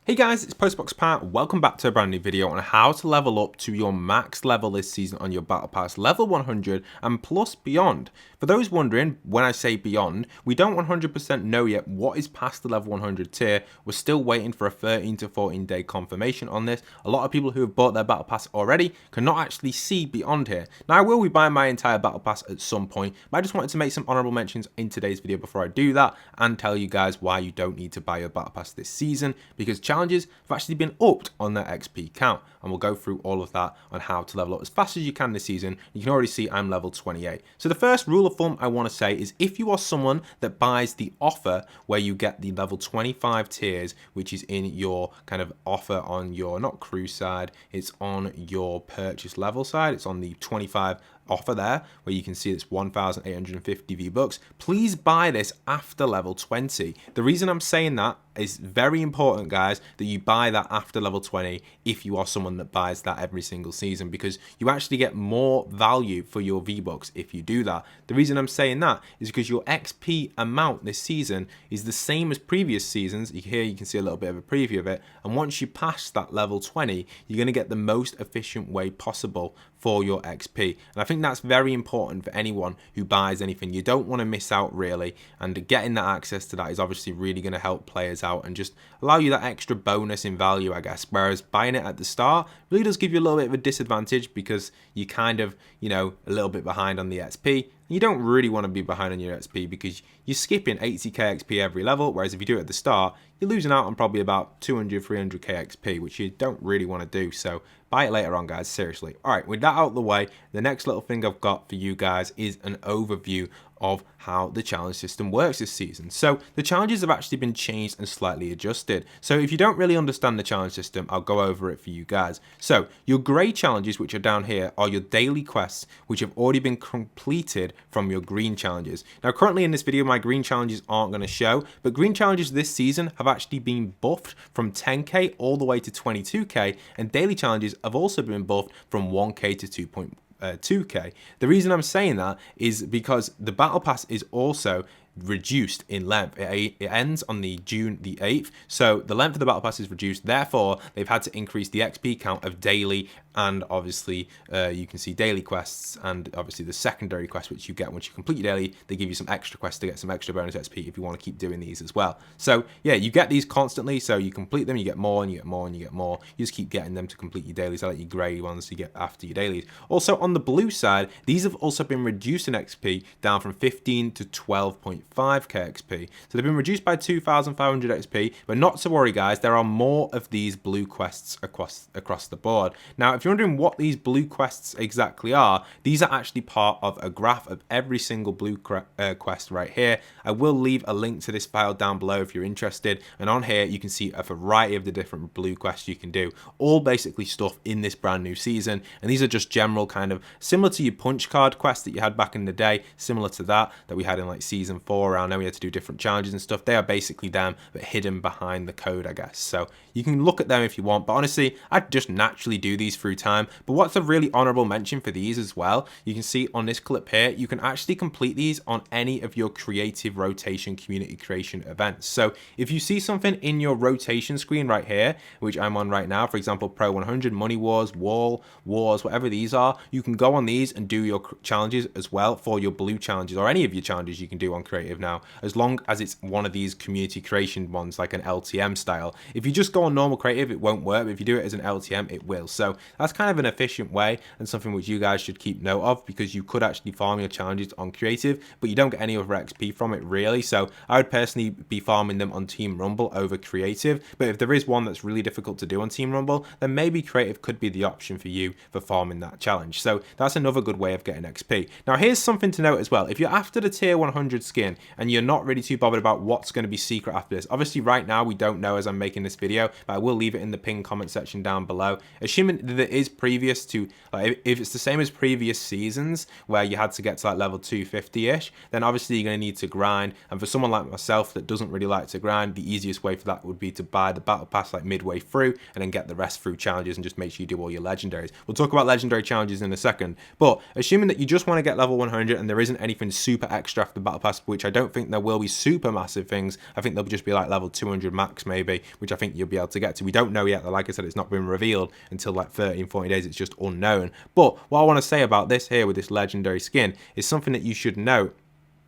Hey guys, it's Postbox Pat. Welcome back to a brand new video on how to level up to your max level this season on your Battle Pass, level 100 and plus beyond. For those wondering, when I say beyond, we don't 100% know yet what is past the level 100 tier. We're still waiting for a 13 to 14 day confirmation on this. A lot of people who have bought their Battle Pass already cannot actually see beyond here. Now I will be buying my entire Battle Pass at some point, but I just wanted to make some honorable mentions in today's video before I do that and tell you guys why you don't need to buy your Battle Pass this season, because challenges have actually been upped on their XP count, and we'll go through all of that on how to level up as fast as you can this season. You can already see I'm level 28. So the first rule of thumb I want to say is if you are someone that buys the offer where you get the level 25 tiers, which is in your kind of offer on your, not crew side, it's on your purchase level side, it's on the 25 offer there where you can see it's 1,850 V-Bucks. Please buy this after level 20. The reason I'm saying that is very important, guys, that you buy that after level 20 if you are someone that buys that every single season, because you actually get more value for your V-Bucks if you do that. The reason I'm saying that is because your XP amount this season is the same as previous seasons. Here you can see a little bit of a preview of it, and once you pass that level 20, you're going to get the most efficient way possible for your XP. And I think that's very important for anyone who buys anything. You don't want to miss out, really, and getting that access to that is obviously really going to help players out and just allow you that extra bonus in value, I guess, whereas buying it at the start really does give you a little bit of a disadvantage because you kind of, a little bit behind on the XP. You don't really want to be behind on your XP because you're skipping 80k XP every level, whereas if you do it at the start, you're losing out on probably about 200, 300k XP, which you don't really want to do. So buy it later on, guys, seriously. All right, with that out of the way, the next little thing I've got for you guys is an overview of how the challenge system works this season. So the challenges have actually been changed and slightly adjusted. So if you don't really understand the challenge system, I'll go over it for you guys. So your grey challenges, which are down here, are your daily quests, which have already been completed from your green challenges. Now, currently in this video, my green challenges aren't going to show, but green challenges this season have actually been buffed from 10k all the way to 22k, and daily challenges have also been buffed from 1k to 2k. The reason I'm saying that is because the battle pass is also reduced in length. It ends on the June the 8th, so the length of the battle pass is reduced. Therefore, they've had to increase the XP count of daily and obviously you can see daily quests and obviously the secondary quests which you get once you complete your daily. They give you some extra quests to get some extra bonus XP if you want to keep doing these as well. So yeah, you get these constantly, so you complete them, you get more and you get more and you get more. You just keep getting them to complete your dailies. I like your grey ones you get after your dailies. Also on the blue side, these have also been reduced in XP down from 15 to 12.5k XP. So they've been reduced by 2,500 XP, but not to worry, guys, there are more of these blue quests across the board. Now, if you're wondering what these blue quests exactly are, these are actually part of a graph of every single blue quest right here. I will leave a link to this file down below if you're interested, and on here you can see a variety of the different blue quests you can do, all basically stuff in this brand new season, and these are just general kind of similar to your punch card quests that you had back in the day, similar to that we had in like season 4 around there. We had to do different challenges and stuff. They are basically them but hidden behind the code, I guess, so you can look at them if you want, but honestly I'd just naturally do these through time. But what's a really honorable mention for these as well, you can see on this clip here, you can actually complete these on any of your creative rotation community creation events. So if you see something in your rotation screen right here, which I'm on right now, for example, Pro 100, Money Wars, Wall Wars, whatever these are, you can go on these and do your challenges as well for your blue challenges, or any of your challenges you can do on creative now, as long as it's one of these community creation ones like an LTM style. If you just go on normal creative, it won't work, but if you do it as an LTM, it will. So that's kind of an efficient way and something which you guys should keep note of, because you could actually farm your challenges on creative, but you don't get any other XP from it really. So I would personally be farming them on Team Rumble over creative, but if there is one that's really difficult to do on Team Rumble, then maybe creative could be the option for you for farming that challenge. So that's another good way of getting XP. Now here's something to note as well. If you're after the tier 100 skin and you're not really too bothered about what's going to be secret after this, obviously right now we don't know as I'm making this video, but I will leave it in the pinned comment section down below. Assuming that it is previous to, like, if it's the same as previous seasons where you had to get to like level 250-ish, then obviously you're going to need to grind. And for someone like myself that doesn't really like to grind, the easiest way for that would be to buy the battle pass like midway through and then get the rest through challenges and just make sure you do all your legendaries. We'll talk about legendary challenges in a second, but assuming that you just want to get level 100 and there isn't anything super extra after the battle pass, which which I don't think there will be super massive things. I think they'll just be like level 200 max maybe, which I think you'll be able to get to. We don't know yet. Like I said, it's not been revealed until like 13, 40 days. It's just unknown. But what I want to say about this here with this legendary skin is something that you should note.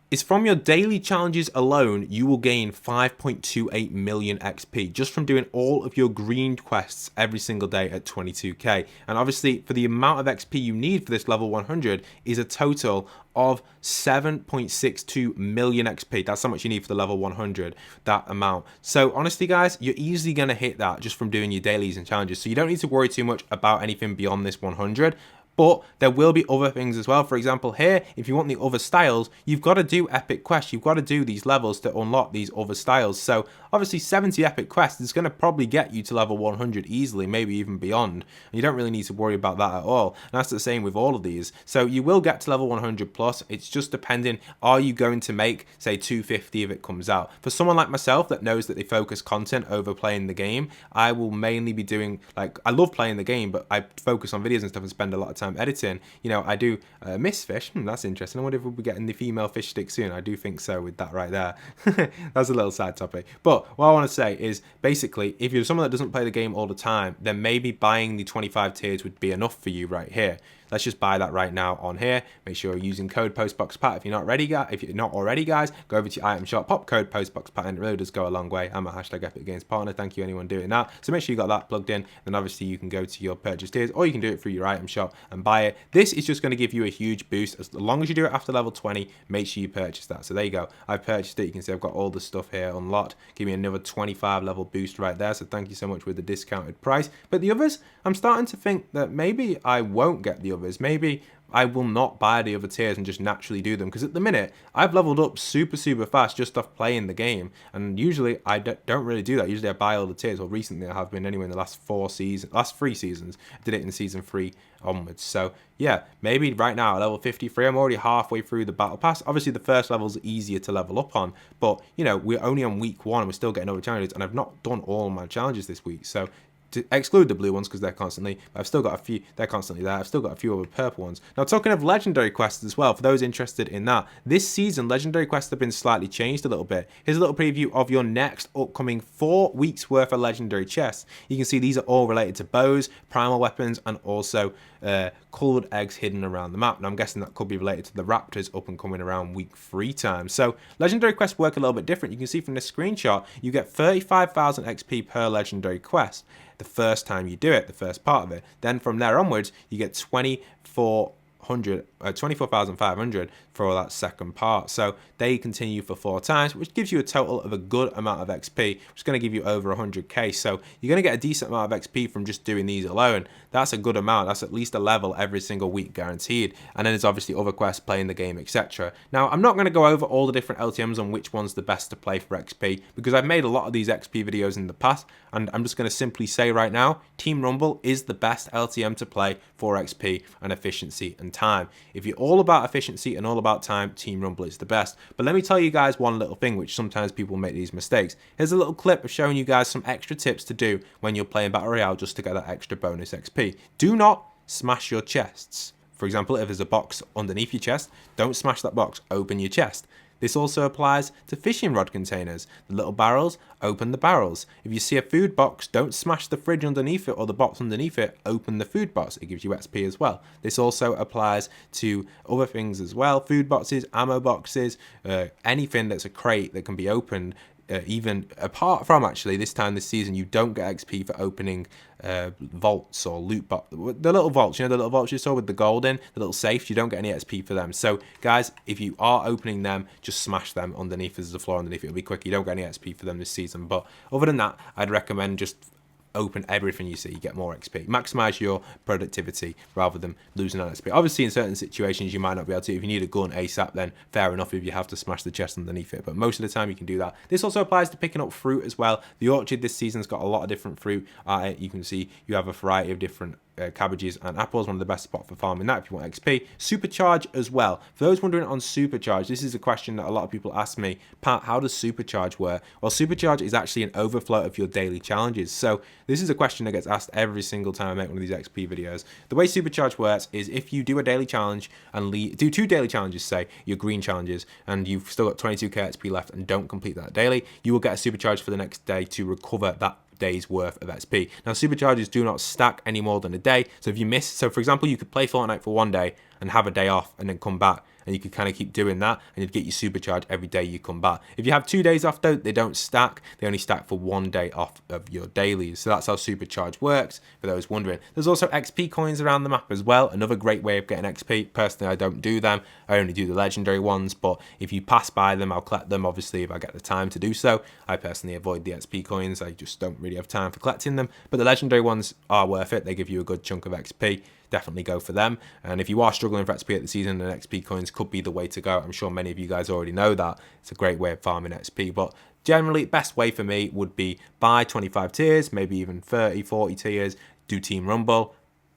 Is from your daily challenges alone, you will gain 5.28 million XP just from doing all of your green quests every single day at 22k. And obviously, for the amount of XP you need for this level 100 is a total of 7.62 million XP. That's how much you need for the level 100, that amount. So honestly, guys, you're easily going to hit that just from doing your dailies and challenges. So you don't need to worry too much about anything beyond this 100. But there will be other things as well. For example, here, if you want the other styles, you've got to do epic quests. You've got to do these levels to unlock these other styles. So obviously 70 epic quests is going to probably get you to level 100 easily, maybe even beyond. And you don't really need to worry about that at all. And that's the same with all of these. So you will get to level 100 plus. It's just depending, are you going to make, say, 250 if it comes out? For someone like myself that knows that they focus content over playing the game, I will mainly be doing, like, I love playing the game, but I focus on videos and stuff and spend a lot of time editing. You know, I do miss fish. That's interesting. I wonder if we'll be getting the female fish stick soon. I do think so with that right there. That's a little side topic. But what I want to say is basically, if you're someone that doesn't play the game all the time, then maybe buying the 25 tiers would be enough for you right here. Let's just buy that right now on here. Make sure you're using code postboxpat if you're not ready, guys. If you're not already, guys, go over to your item shop, pop code postboxpat, and it really does go a long way. I'm a hashtag Epic Games partner. Thank you anyone doing that. So make sure you got that plugged in. Then obviously you can go to your purchase tiers, or you can do it through your item shop and buy it. This is just going to give you a huge boost. As long as you do it after level 20, make sure you purchase that. So there you go. I've purchased it. You can see I've got all the stuff here unlocked. Give me another 25 level boost right there. So thank you so much with the discounted price. But the others, I'm starting to think that maybe I won't get the others. Maybe I will not buy the other tiers and just naturally do them, because at the minute I've leveled up super fast just off playing the game, and usually I don't really do that. Usually I buy all the tiers, or recently I have been anyway in the last 3 seasons. I did it in season 3 onwards. So yeah, maybe right now at level 53, I'm already halfway through the battle pass. Obviously the first level's easier to level up on, but you know, we're only on week 1 and we're still getting over challenges, and I've not done all my challenges this week. So to exclude the blue ones because they're constantly, I've still got a few, they're constantly there. I've still got a few other purple ones. Now, talking of legendary quests as well, for those interested in that, this season legendary quests have been slightly changed a little bit. Here's a little preview of your next upcoming 4 weeks worth of legendary chests. You can see these are all related to bows, primal weapons, and also coloured eggs hidden around the map. And I'm guessing that could be related to the raptors up and coming around week 3 time. So legendary quests work a little bit different. You can see from this screenshot, you get 35,000 XP per legendary quest the first time you do it, the first part of it. Then from there onwards, you get 24,500 for that second part. So they continue for 4 times, which gives you a total of a good amount of XP, which is going to give you over 100k. So you're going to get a decent amount of XP from just doing these alone. That's a good amount. That's at least a level every single week guaranteed. And then there's obviously other quests, playing the game, etc. Now, I'm not going to go over all the different LTMs on which one's the best to play for XP, because I've made a lot of these XP videos in the past, and I'm just going to simply say right now, Team Rumble is the best LTM to play for XP and efficiency and time. If you're all about efficiency and all about time, Team Rumble is the best. But let me tell you guys one little thing, which sometimes people make these mistakes. Here's a little clip of showing you guys some extra tips to do when you're playing Battle Royale just to get that extra bonus XP. Do not smash your chests. For example, if there's a box underneath your chest, don't smash that box, open your chest. This also applies to fishing rod containers. The little barrels, open the barrels. If you see a food box, don't smash the fridge underneath it or the box underneath it, open the food box. It gives you XP as well. This also applies to other things as well. Food boxes, ammo boxes, anything that's a crate that can be opened. Even apart from actually this season, you don't get XP for opening vaults or loot box. The little vaults, you know, the little vaults you saw with the gold in, the little safes, you don't get any XP for them. So guys, if you are opening them, just smash them underneath. There's a floor underneath, it'll be quick. You don't get any XP for them this season. But other than that, I'd recommend just open everything you see, you get more XP. Maximize your productivity rather than losing on XP. Obviously, in certain situations, you might not be able to. If you need a gun ASAP, then fair enough if you have to smash the chest underneath it. But most of the time, you can do that. This also applies to picking up fruit as well. The orchard this season's got a lot of different fruit. You can see you have a variety of different cabbages and apples, one of the best spots for farming that if you want XP. Supercharge as well. For those wondering on Supercharge, this is a question that a lot of people ask me, Pat, how does Supercharge work? Well, Supercharge is actually an overflow of your daily challenges. So this is a question that gets asked every single time I make one of these XP videos. The way Supercharge works is if you do a daily challenge and do 2 daily challenges, say your green challenges, and you've still got 22k XP left and don't complete that daily, you will get a Supercharge for the next day to recover that day's worth of XP. Now, supercharges do not stack any more than a day. So if you miss, so for example, you could play Fortnite for 1 day and have a day off and then come back, and you could kind of keep doing that and you'd get your supercharge every day you come back. If you have 2 days off though, they don't stack. They only stack for 1 day off of your dailies. So that's how supercharge works, for those wondering. There's also XP coins around the map as well. Another great way of getting XP. Personally, I don't do them. I only do the legendary ones, but if you pass by them, I'll collect them, obviously, if I get the time to do so. I personally avoid the XP coins. I just don't really have time for collecting them, but the legendary ones are worth it. They give you a good chunk of XP. Definitely go for them. And if you are struggling for XP at the season, then XP coins could be the way to go. I'm sure many of you guys already know that. It's a great way of farming XP, but generally, best way for me would be buy 25 tiers, maybe even 30, 40 tiers, do Team Rumble,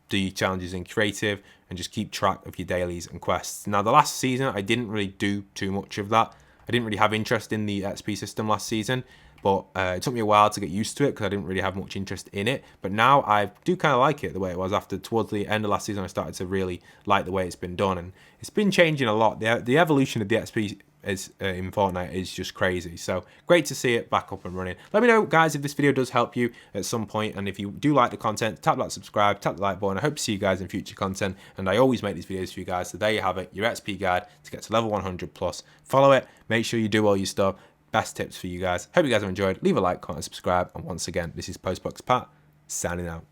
do your challenges in creative, and just keep track of your dailies and quests. Now, the last season, I didn't really do too much of that. I didn't really have interest in the XP system last season, but it took me a while to get used to it because I didn't really have much interest in it. But now I do kind of like it the way it was. Towards the end of last season, I started to really like the way it's been done, and it's been changing a lot. The evolution of the XP in Fortnite is just crazy. So great to see it back up and running. Let me know, guys, if this video does help you at some point, and if you do like the content, tap that subscribe, tap the like button. I hope to see you guys in future content, and I always make these videos for you guys. So there you have it, your XP guide to get to level 100 plus. Follow it, make sure you do all your stuff. Best tips for you guys. Hope you guys have enjoyed. Leave a like, comment, and subscribe. And once again, this is Postbox Pat, signing out.